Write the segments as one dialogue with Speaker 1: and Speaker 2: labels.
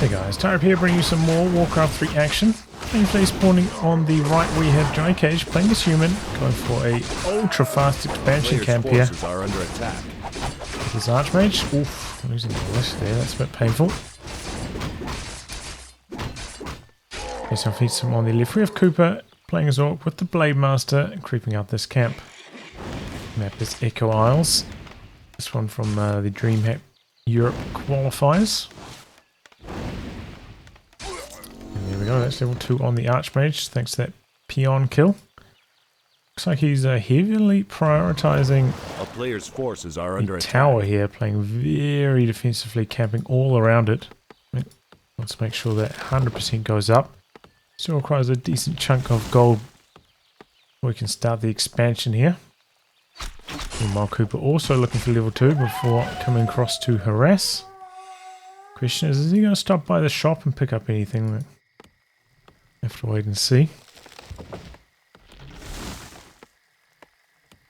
Speaker 1: Hey guys, Tyrip here bringing you some more Warcraft 3 action. Gameplay spawning on the right we have Johnnycage playing as human, going for a ultra fast expansion camp here.
Speaker 2: Are under attack.
Speaker 1: This Archmage, oof, losing the list there, that's a bit painful. Okay, so I'll feed some on the left. We have Cooper playing as Orc with the Blade Master creeping out this camp. Map is Echo Isles. This one from the Dreamhack Europe Qualifiers. There we go, that's level 2 on the Archmage, thanks to that peon kill. Looks like he's heavily prioritizing
Speaker 2: A player's forces are under attack.
Speaker 1: tower here, playing very defensively, camping all around it. Let's make sure that 100% goes up. Still requires a decent chunk of gold. We can start the expansion here. Meanwhile, Cooper also looking for level 2 before coming across to harass. Question is he going to stop by the shop and pick up anything? Have to wait and see.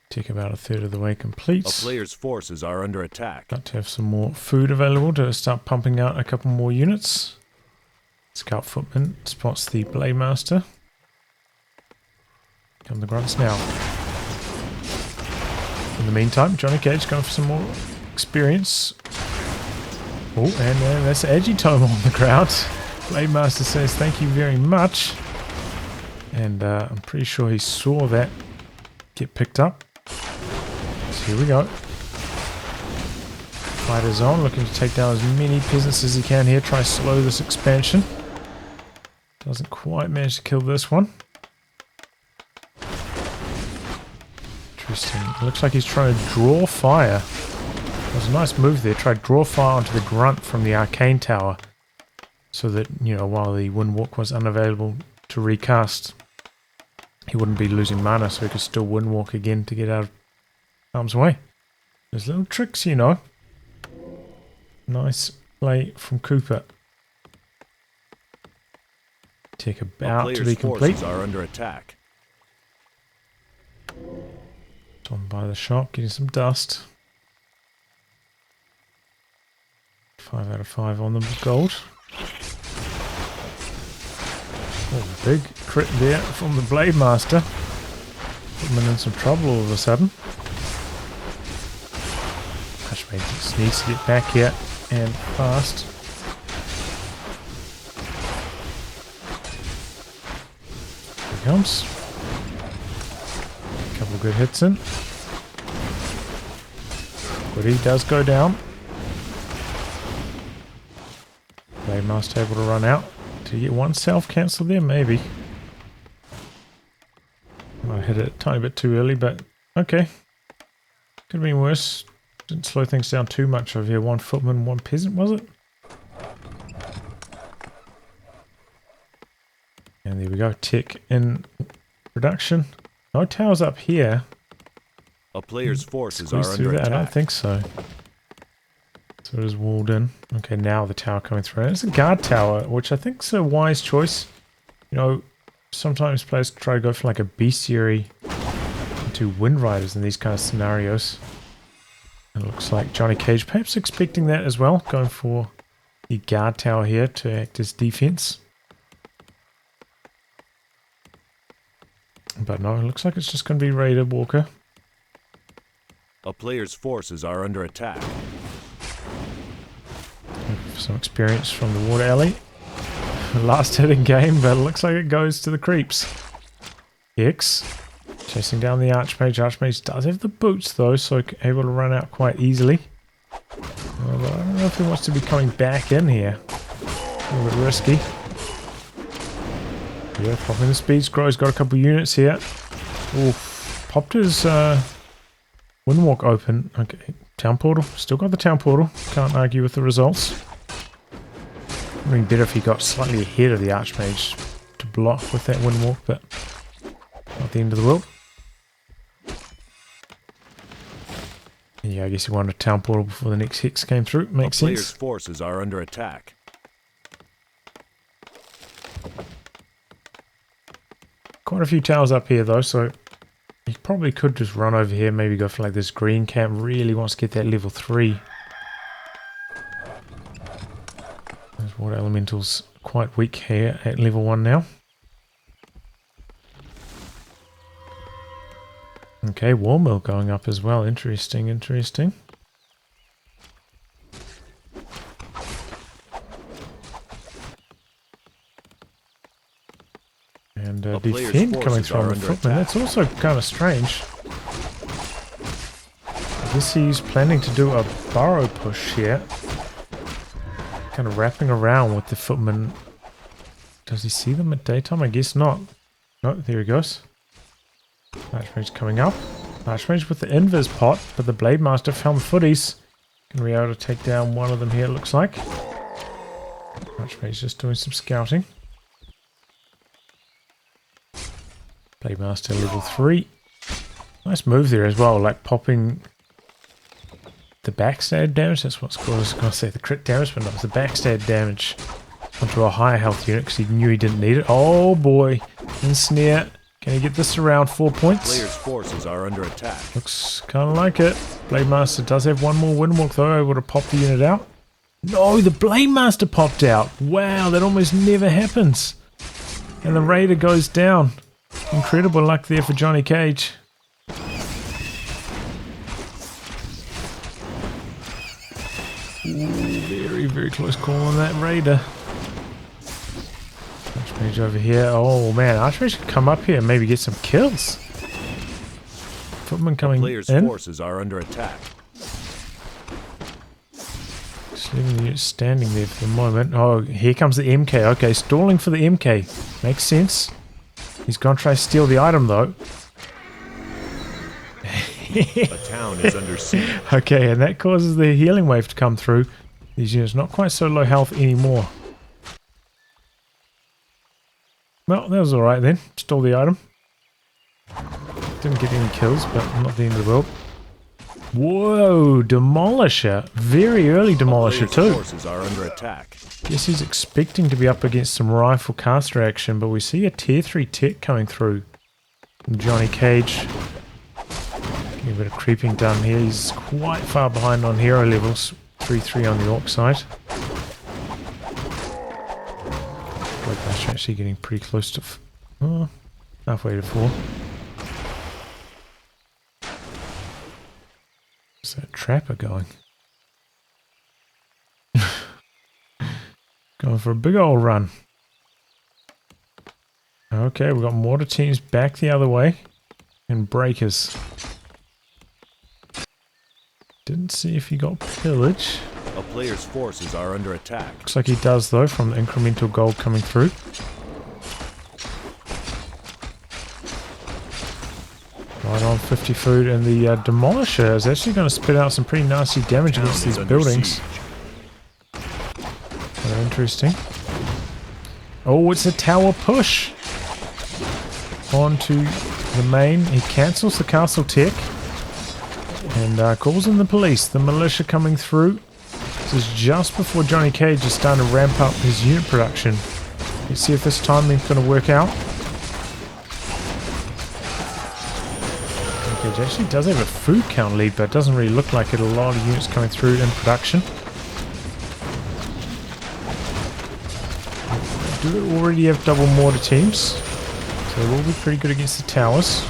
Speaker 1: Take about a third of the way complete.
Speaker 2: A player's forces are under attack.
Speaker 1: Got to have some more food available to start pumping out a couple more units. Scout Footman spots the Blade Master. Come the grunts now. In the meantime, Johnnycage going for some more experience. Oh, and that's Agitome on the ground. Blade Master says thank you very much. And I'm pretty sure he saw that get picked up. So here we go. Fighter's on, looking to take down as many peasants as he can here. Try to slow this expansion. Doesn't quite manage to kill this one. Interesting. It looks like he's trying to draw fire. It was a nice move there. Try to draw fire onto the grunt from the arcane tower. So that, you know, while the Windwalk was unavailable to recast, he wouldn't be losing mana, so he could still Windwalk again to get out of harm's way. There's little tricks, you know. Nice play from Cooper. Take about to be complete.
Speaker 2: Are under attack.
Speaker 1: On by the shop, getting some dust. 5 out of 5 on the gold. Oh, big crit there from the Blade Master. Put him in some trouble all of a sudden. Archmage just needs to get back here and fast. Here he comes. Couple of good hits in. Goody does go down. Blade Master able to run out. To get one self-cancel there, maybe. Might hit it a tiny bit too early, but okay. Could have been worse. Didn't slow things down too much over here. One footman, one peasant, was it? And there we go. Tech in production. No towers up here.
Speaker 2: A player's forces are under
Speaker 1: that?
Speaker 2: attack.
Speaker 1: I don't think so. So it is walled in. Okay, now the tower coming through. It's a guard tower, which I think is a wise choice. You know, sometimes players try to go for like a bestiary into Wind Riders in these kind of scenarios. It looks like Johnnycage perhaps expecting that as well. Going for the guard tower here to act as defense. But no, it looks like it's just going to be Raider Walker.
Speaker 2: A player's forces are under attack.
Speaker 1: Some experience from the water alley. Last hit in game, but it looks like it goes to the creeps. X chasing down the Archmage. Archmage does have the boots though, so able to run out quite easily. But I don't know if he wants to be coming back in here. A little bit risky. Yeah, popping the speed scroll. He's got a couple of units here. Oof. Popped his Windwalk open. Okay, town portal. Still got the town portal. Can't argue with the results. Would have been better if he got slightly ahead of the Archmage to block with that Windwalk, but not the end of the world. And yeah, I guess he wanted a town portal before the next Hex came through. Makes sense.
Speaker 2: Player's forces are under attack.
Speaker 1: Quite a few towers up here though, so he probably could just run over here, maybe go for like this green camp. Really wants to get that level 3. Those water elementals quite weak here at level 1 now. Okay, wall mill going up as well. Interesting, interesting. And defend coming through on the footman. That's also kind of strange. I guess he's planning to do a burrow push here. Kind of wrapping around with the footman. Does he see them at daytime? I guess not. No, there he goes. Archmage coming up. Archmage with the invis pot, but the Blade Master found the footies. Gonna be able to take down one of them here, it looks like. Archmage just doing some scouting. Blade Master level 3. Nice move there as well, like popping the backstab damage. That's what's called. I was going to say the crit damage, but no, it's the backstab damage onto a higher health unit because he knew he didn't need it. Oh boy, ensnare. Can he get this around 4 points?
Speaker 2: Players' forces are under attack.
Speaker 1: Looks kind of like it. Blade Master does have one more windwalk though, able to pop the unit out. No, the Blade Master popped out. Wow, that almost never happens. And the Raider goes down. Incredible luck there for Johnnycage. Very, very close call on that Raider. Archmage over here. Oh man, Archmage could come up here and maybe get some kills. Footman coming in.
Speaker 2: Players' forces are under attack.
Speaker 1: Just leaving the unit standing there for the moment. Oh, here comes the MK. Okay, stalling for the MK. Makes sense. He's gonna try to steal the item though.
Speaker 2: A town is under siege.
Speaker 1: Okay, and that causes the healing wave to come through. These units not quite so low health anymore. Well, that was alright then. Stole the item. Didn't get any kills, but not the end of the world. Whoa, Demolisher. Very early Demolisher too.
Speaker 2: Forces are under attack.
Speaker 1: Guess he's expecting to be up against some rifle caster action, but we see a tier 3 tech coming through from Johnnycage. Getting a bit of creeping done here. He's quite far behind on hero levels. 3-3 on the orc side. That's actually getting pretty close to halfway to 4. Where's that trapper going? Going for a big old run. Okay, we've got mortar teams back the other way. And breakers. Didn't see if he got pillage.
Speaker 2: A player's forces are under attack.
Speaker 1: Looks like he does though, from the incremental gold coming through. Right on 50 food, and the Demolisher is actually going to spit out some pretty nasty damage against these buildings. Very interesting. Oh, it's a tower push onto the main. He cancels the castle tech and calls in the police. The militia coming through. This is just before Johnnycage is starting to ramp up his unit production. Let's see if this timing's going to work out. Johnnycage actually does have a food count lead, but it doesn't really look like it. A lot of units coming through in production. They do already have double mortar teams, so they will be pretty good against the towers.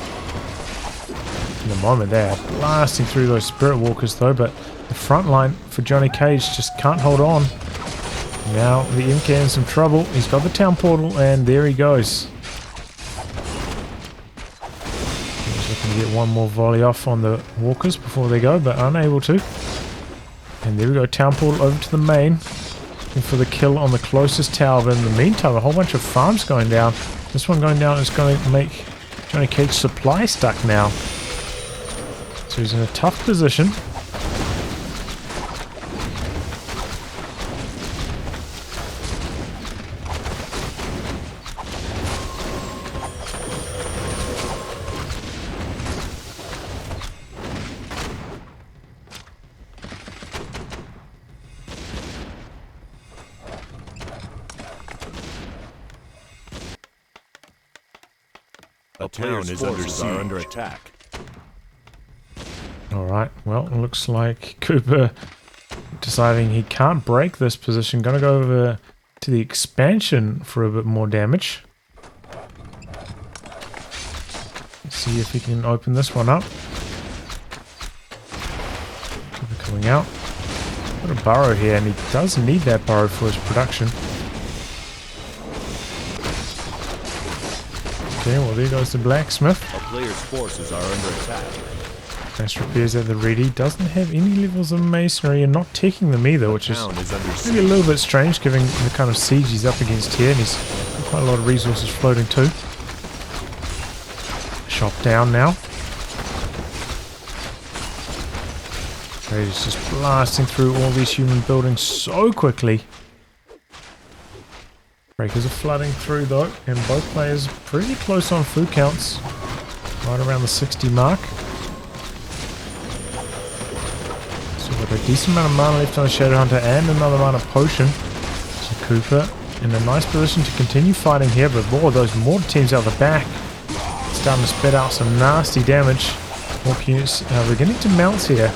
Speaker 1: In the moment they are blasting through those spirit walkers though, but the front line for Johnnycage just can't hold on. Now the MK in some trouble. He's got the town portal and there he goes. He's looking to get one more volley off on the walkers before they go, but unable to. And there we go, town portal over to the main. Looking for the kill on the closest tower, but in the meantime a whole bunch of farms going down. This one going down is going to make Johnnycage supply stuck now. So he's in a tough position.
Speaker 2: A town is under attack.
Speaker 1: Alright, well, it looks like Cooper deciding he can't break this position. Gonna go over to the expansion for a bit more damage. Let's see if he can open this one up. Coming out. Got a burrow here, and he does need that burrow for his production. Okay, well there goes the blacksmith.
Speaker 2: A player's forces are under attack.
Speaker 1: Nice repairs at the ready. Doesn't have any levels of masonry and not taking them either, which is maybe a little bit strange given the kind of siege he's up against here, and he's got quite a lot of resources floating too. Shop down now. He's just blasting through all these human buildings so quickly. Breakers are flooding through though, and both players pretty close on food counts. Right around the 60 mark. So we've got a decent amount of mana left on the Shadowhunter and another mana potion. So Cooper in a nice position to continue fighting here, but boy, those mortar teams out the back starting to spit out some nasty damage. More units are beginning to mount here.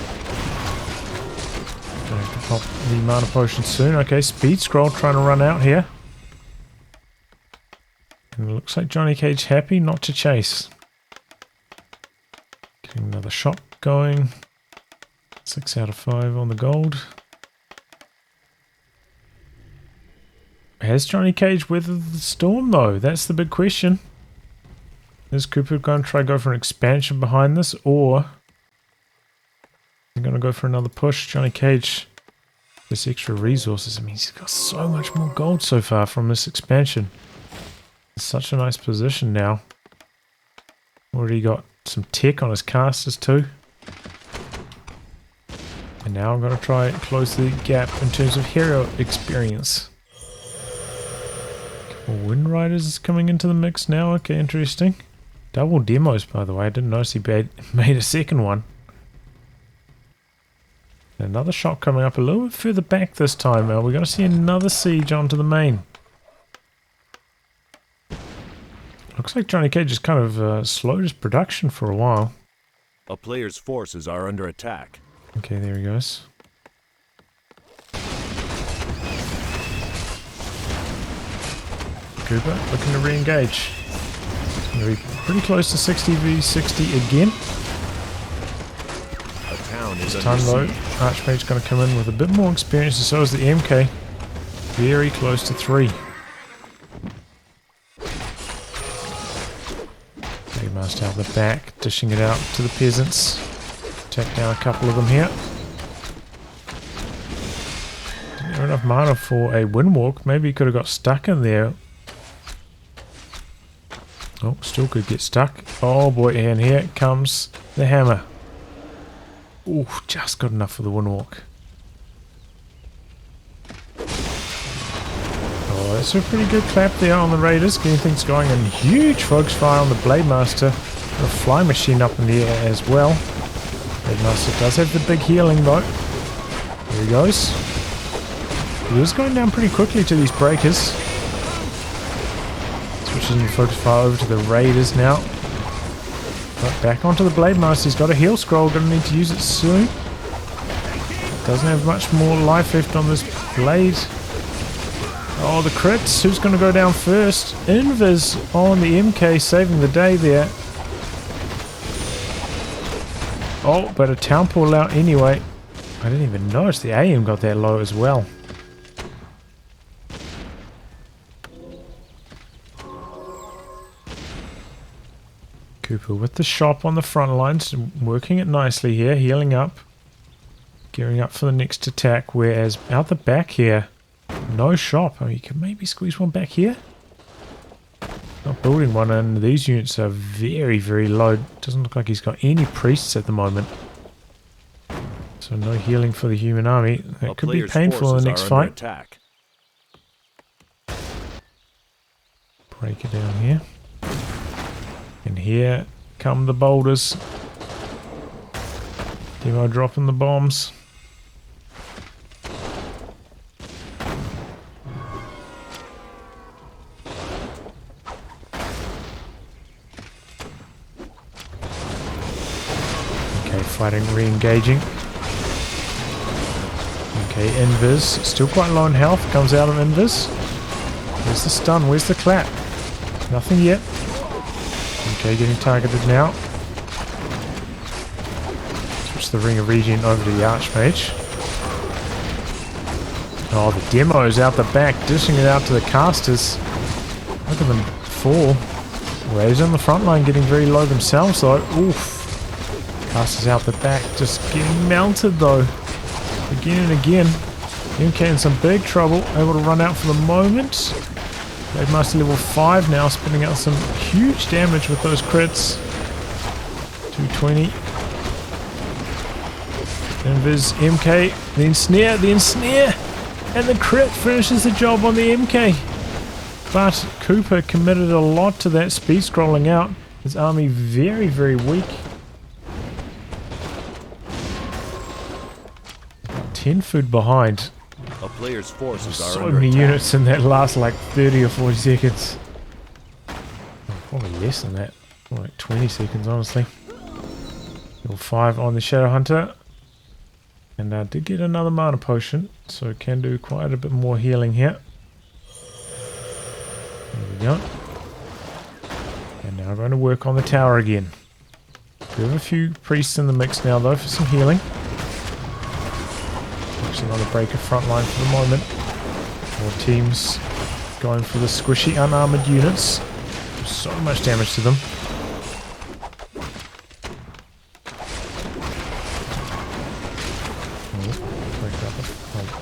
Speaker 1: Pop the mana potion soon. Okay, speed scroll trying to run out here. And it looks like Johnnycage happy not to chase. Getting another shot going. 6 out of 5 on the gold. Has Johnnycage weathered the storm though? That's the big question. Is Cooper going to try to go for an expansion behind this, or I'm going to go for another push? Johnnycage, this extra resources, I mean, he's got so much more gold so far from this expansion. It's such a nice position now. Already got some tech on his casters too. And now I'm going to try and close the gap in terms of hero experience. Couple Wind Riders coming into the mix now. Okay, interesting. Double demos, by the way. I didn't notice he made a second one. Another shot coming up a little bit further back this time. We're going to see another siege onto the main. Looks like Johnnycage has kind of slowed his production for a while.
Speaker 2: A player's forces are under attack.
Speaker 1: Okay, there he goes. Cooper looking to re-engage. Going to be pretty close to 60 v 60 again.
Speaker 2: A town is
Speaker 1: this time though, Archmage's going to come in with a bit more experience, and so is the MK. Very close to 3. Playmaster out the back, dishing it out to the peasants. Take down a couple of them here. Didn't have enough mana for a windwalk. Maybe he could have got stuck in there. Oh, still could get stuck. Oh boy, and here comes the hammer. Ooh, just got enough for the windwalk. Oh, that's a pretty good clap there on the Raiders, getting things going, and huge focus fire on the Blademaster. A fly machine up in the air as well. Blademaster does have the big healing though. There he goes. He was going down pretty quickly to these breakers. Switching the focus fire over to the Raiders now. But back onto the Blademaster. He's got a heal scroll, gonna need to use it soon. Doesn't have much more life left on this blade. Oh, the crits. Who's gonna go down first? Invis on the MK, saving the day there. Oh, but a town pull out anyway. I didn't even notice the AM got that low as well. Cooper with the shop on the front lines, working it nicely here, healing up. Gearing up for the next attack, whereas out the back here, no shop. Oh, you can maybe squeeze one back here. Not building one, and these units are very, very low. Doesn't look like he's got any priests at the moment. So no healing for the human army. That could be painful in the next fight.
Speaker 2: Attack.
Speaker 1: Break it down here. And here come the boulders. Demo dropping the bombs. Okay, fighting, re-engaging. Okay, invis. Still quite low in health. Comes out of invis. Where's the stun? Where's the clap? Nothing yet. Okay, getting targeted now. Switch the Ring of Regen over to the Archmage. Oh, the demo's out the back, dishing it out to the casters. Look at them fall. Rays on the front line getting very low themselves though. Oof. Casters out the back, just getting mounted though. Again and again. MK in some big trouble, able to run out for the moment. Blade Master level 5 now, spinning out some huge damage with those crits. 220. Invis, MK, the ensnare, and the crit finishes the job on the MK. But Cooper committed a lot to that speed scrolling out. His army very, very weak. 10 food behind.
Speaker 2: A player's forces are
Speaker 1: So
Speaker 2: under
Speaker 1: many
Speaker 2: attack.
Speaker 1: units in that last like 30 or 40 seconds. Oh, probably less than that. More like 20 seconds, honestly. Level 5 on the Shadow Hunter. And did get another mana potion, so can do quite a bit more healing here. There we go. And now I'm going to work on the tower again. We have a few priests in the mix now though for some healing. Actually on the breaker front line for the moment. More teams going for the squishy unarmored units. So much damage to them.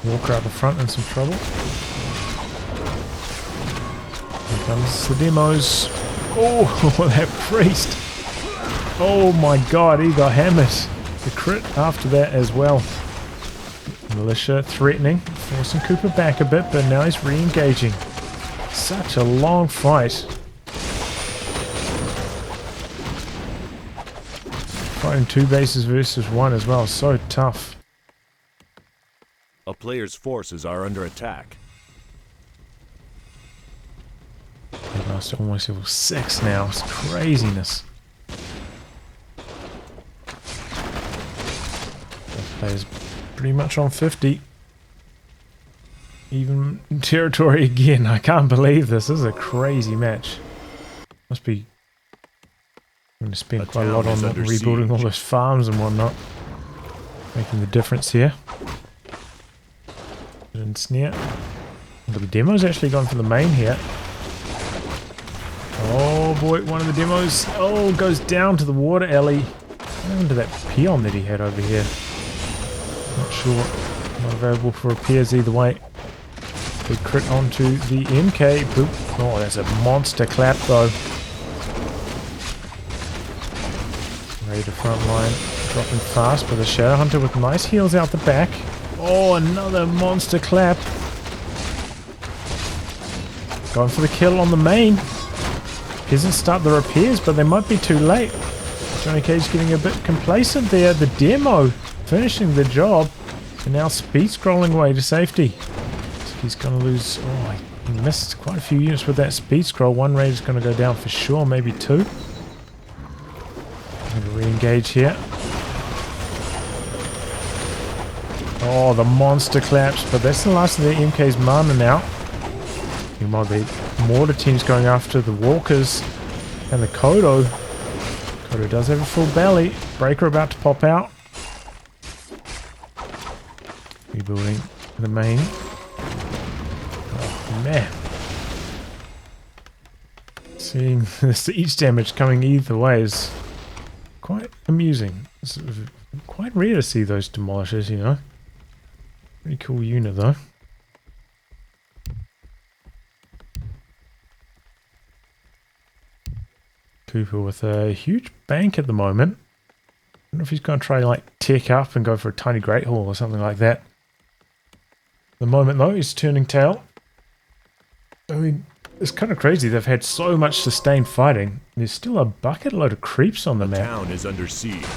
Speaker 1: Walker out the front in some trouble. Here comes the demos. Oh, that priest. Oh my god, he got hammered. The crit after that as well. Militia threatening, forcing Cooper back a bit, but now he's re-engaging. Such a long fight. Fighting 2 bases versus 1 as well, so tough.
Speaker 2: A player's forces are under attack.
Speaker 1: Master almost level 6 now. It's craziness. Both players pretty much on 50. Even territory again. I can't believe this. This is a crazy match. Must be going to spend quite a lot on rebuilding all those farms and whatnot. Making the difference here. And snare. But the demo's actually gone for the main here. Oh boy, one of the demos, goes down to the water alley. What happened to that peon that he had over here? Not sure. Not available for repairs either way. Big crit onto the MK. Boop. Oh, that's a monster clap though. Raider front line dropping fast, but the Shadow Hunter with nice heals out the back. Oh, another monster clap. Going for the kill on the main. Peasants start the repairs, but they might be too late. Johnnycage getting a bit complacent there. The demo finishing the job. And now speed scrolling away to safety. So he's going to lose... Oh, he missed quite a few units with that speed scroll. One raid is going to go down for sure, maybe 2. I'm going to re-engage here. Oh, the monster claps, but that's the last of the MK's mana now. Meanwhile, the mortar team's going after the walkers and the Kodo. Kodo does have a full belly. Breaker about to pop out. Rebuilding the main. Oh, man. Seeing the siege damage coming either way is quite amusing. It's quite rare to see those demolishers, you know. Pretty cool unit though. Cooper with a huge bank at the moment. I don't know if he's going to try like tech up and go for a tiny Great Hall or something like that. At the moment though, he's turning tail. I mean, it's kind of crazy. They've had so much sustained fighting. There's still a bucket load of creeps on the map.
Speaker 2: The town is under siege.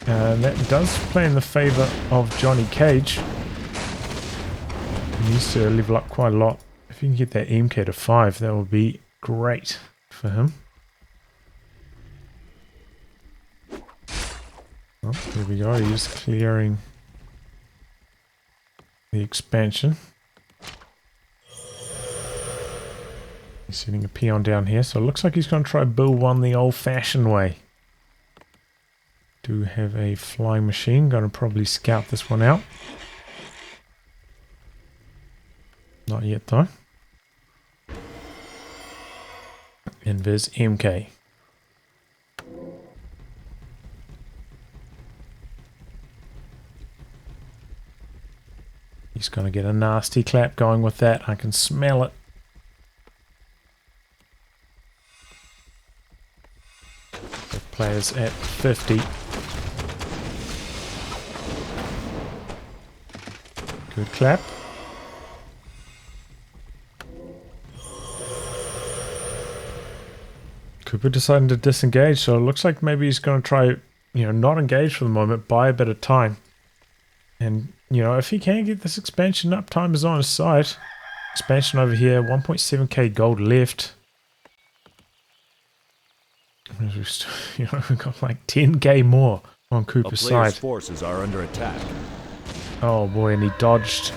Speaker 1: And that does play in the favor of Johnnycage. He needs to level up quite a lot. If you can get that MK to 5, that would be great for him. Oh, there we go. He's clearing the expansion. He's sitting a peon down here, so it looks like he's going to try to build one the old-fashioned way. Do have a flying machine. Going to probably scout this one out. Not yet though. Invis MK. He's going to get a nasty clap going with that. I can smell it. The players at 50. Good clap. Cooper deciding to disengage, so it looks like maybe he's going to try, not engage for the moment, buy a bit of time. And, if he can get this expansion up, time is on his side. Expansion over here, 1.7k gold left. We've got like 10k more on Cooper's
Speaker 2: A player's
Speaker 1: side.
Speaker 2: forces are under attack.
Speaker 1: Oh boy, and he dodged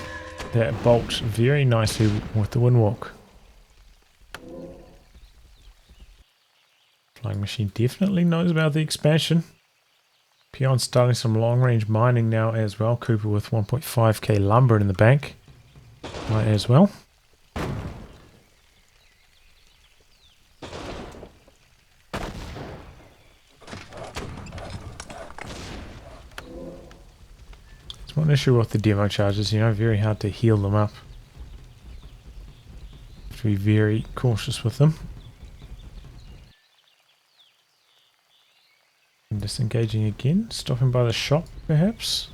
Speaker 1: that bolt very nicely with the windwalk. Flying machine definitely knows about the expansion. Peon's starting some long-range mining now as well. Cooper with 1.5k lumber in the bank. Might as well. It's one issue with the demo charges, very hard to heal them up. Have to be very cautious with them. Disengaging again, stopping by the shop perhaps.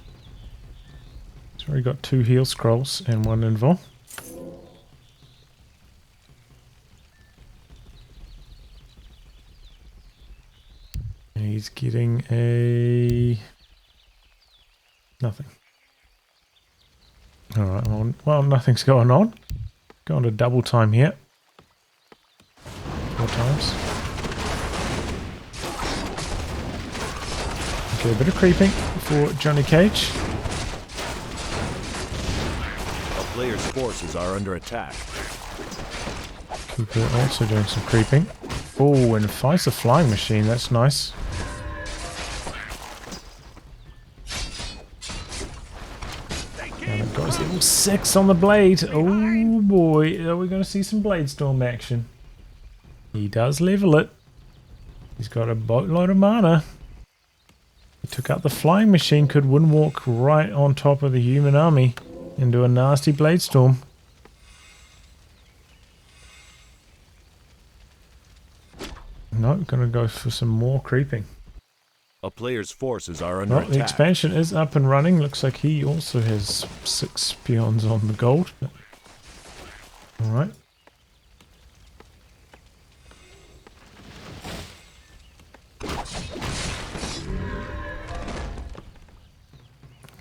Speaker 1: He's already got 2 heal scrolls and 1 invul. And he's getting a... nothing. Alright, well nothing's going on. Going to double time here. 4 times. Okay, a bit of creeping for Johnnycage.
Speaker 2: A player's forces are under attack.
Speaker 1: Cooper also doing some creeping. Oh, and fights a flying machine, that's nice. And it goes level 6 on the blade. Oh boy, are we going to see some blade storm action? He does level it. He's got a boatload of mana. He took out the flying machine, could windwalk right on top of the human army and do a nasty blade storm. No, gonna go for some more creeping.
Speaker 2: A player's forces are under
Speaker 1: Well, the
Speaker 2: attack.
Speaker 1: expansion is up and running. Looks like he also has 6 peons on the gold. Alright.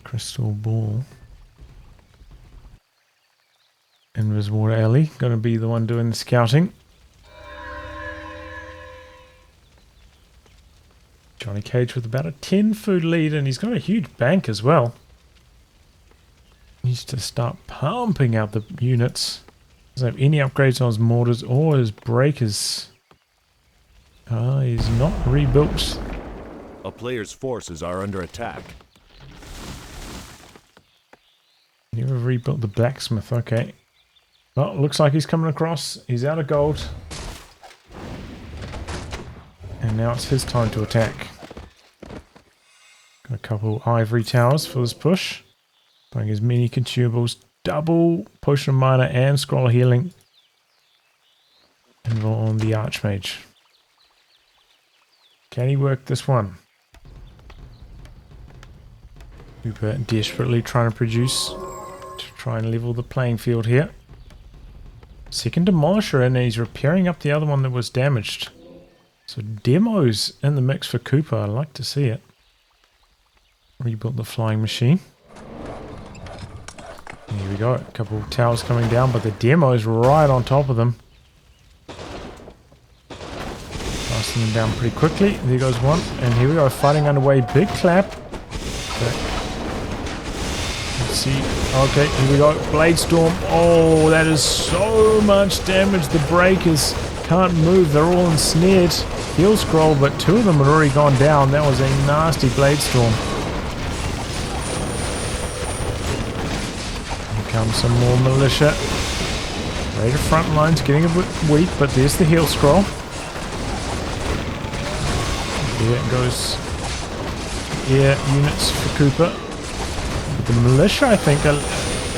Speaker 1: Crystal ball. Invisible Alley, gonna be the one doing the scouting. Johnnycage with about a 10 food lead, and he's got a huge bank as well. Needs to start pumping out the units. Doesn't have any upgrades on his mortars or his breakers. He's not rebuilt.
Speaker 2: A player's forces are under attack.
Speaker 1: Never rebuilt the blacksmith, okay. Well, looks like he's coming across. He's out of gold. And now it's his time to attack. Got a couple ivory towers for this push. Buying as many consumables. Double potion of mana and scroll of healing. And on the archmage. Can he work this one? Cooper desperately trying to produce to try and level the playing field here. Second demolisher, and he's repairing up the other one that was damaged. So demos in the mix for Cooper. I like to see it. Rebuilt the flying machine. Here we go. A couple of towers coming down, but the demo's right on top of them. Passing them down pretty quickly. There goes one. And here we go. Fighting underway. Big clap. Okay. See, okay, here we go. Blade Storm. Oh, that is so much damage. The breakers can't move. They're all ensnared. Heal scroll, but 2 of them had already gone down. That was a nasty Blade Storm. Here comes some more militia. Raider front line's getting a bit weak, but there's the heal scroll. There it goes. Air units for Cooper. The militia, I think, are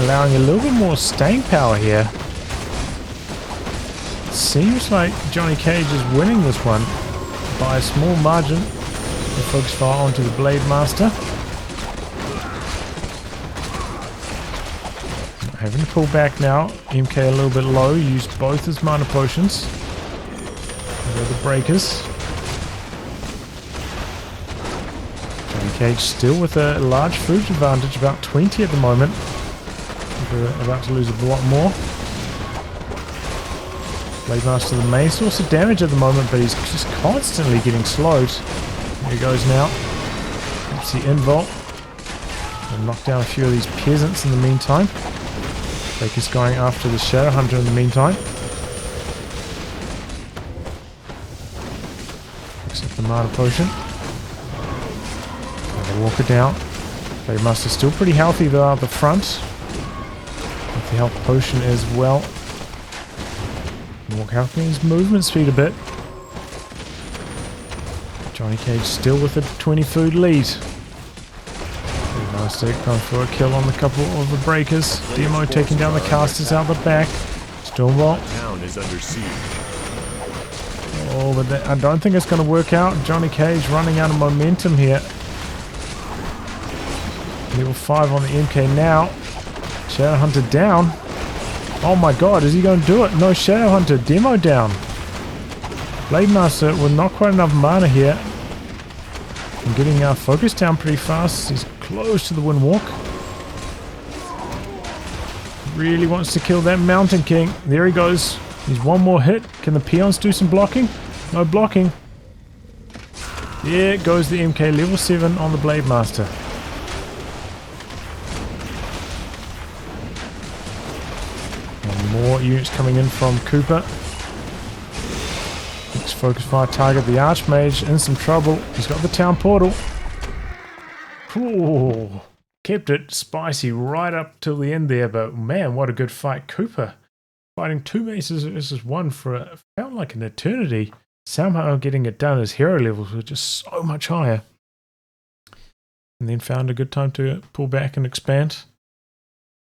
Speaker 1: allowing a little bit more staying power here. Seems like Johnnycage is winning this one by a small margin. The focus fire onto the Blade Master. Having to pull back now. MK a little bit low. Used both his mana potions. There are the breakers. Johnnycage still with a large food advantage, about 20 at the moment. We're about to lose a lot more. Blade Master, the main source of damage at the moment, but he's just constantly getting slowed. There he goes now. That's the invult. We'll knock down a few of these peasants in the meantime. Baker's going after the Shadow Hunter in the meantime. Except the mana potion. And they walk her down. Blade Master's still pretty healthy though at the front. With the health potion as well. Walk helping his movement speed a bit. Johnnycage still with a 20 food lead. Master going for a kill on the couple of the breakers. Demo taking down the casters out the back. Stormbolt.
Speaker 2: Town is under siege.
Speaker 1: Oh, but I don't think it's going to work out. Johnnycage running out of momentum here. Level 5 on the MK now. Shadow Hunter down. Oh my god, is he going to do it? No, Shadow Hunter. Demo down. Blade Master with not quite enough mana here. And getting our focus down pretty fast. He's close to the Windwalk. Really wants to kill that Mountain King. There he goes. He's one more hit. Can the peons do some blocking? No blocking. There goes the MK, level 7 on the Blade Master. And more units coming in from Cooper. Next focus fire target, the Archmage, in some trouble. He's got the town portal. Ooh, kept it spicy right up till the end there, but man, what a good fight. Cooper fighting 2 maces versus 1 for felt like an eternity. Somehow getting it done. His hero levels were just so much higher. And then found a good time to pull back and expand.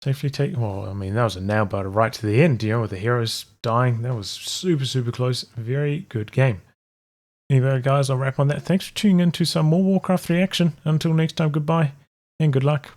Speaker 1: Safely take, well, I mean, that was a nail biter right to the end, you know, with the heroes dying. That was super, super close. Very good game. Anyway, guys, I'll wrap on that. Thanks for tuning in to some more Warcraft 3 action. Until next time, goodbye and good luck.